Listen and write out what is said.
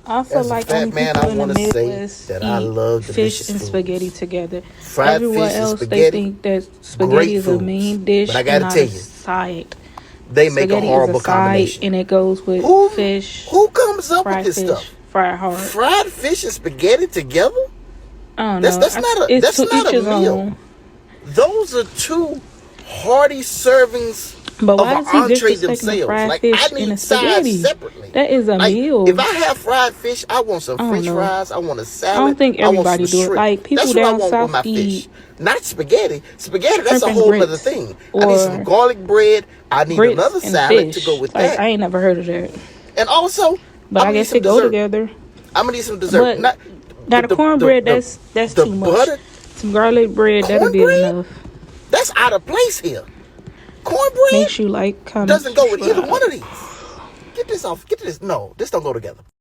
I feel As a like fat only man, people I in the want to say Midwest that I eat love fish delicious and food. spaghetti together. Fried Everywhere fish and else, they spaghetti, think that spaghetti great is a foods. main But dish I and gotta not tell a you, side. they make a Spaghetti is a horrible side, combination. and it goes with Who fish, who comes up with fried this fish, stuff? fried hard. Fried fish and spaghetti together? I don't That's know. that's not a It's that's to not each a his meal. own. Those are two hearty servings But of why an is he entree disrespecting the themselves. fried Like, I fish and the need sides spaghetti? separately. That is a Like, if meal. I have fried fish, I want some I don't French know. fries. I want a I don't salad. think I want some everybody do it. shrimp. Like people That's what I down want with south my eat fish. Not spaghetti. Spaghetti, that's shrimp a and whole other grits thing. I need some or garlic bread. I need grits another and salad to go fish. with Like that. I ain't never heard of that. And also, But I'm I gonna need guess some they go dessert. together. I'm gonna need some dessert. But Not now the cornbread, the that's the too much. butter Some garlic bread, that'll be cornbread. enough. That's out of place here. Cornbread Make sure you like, comment, doesn't go with either subscribe. one of these. Get this off. Get this. No, this don't go together.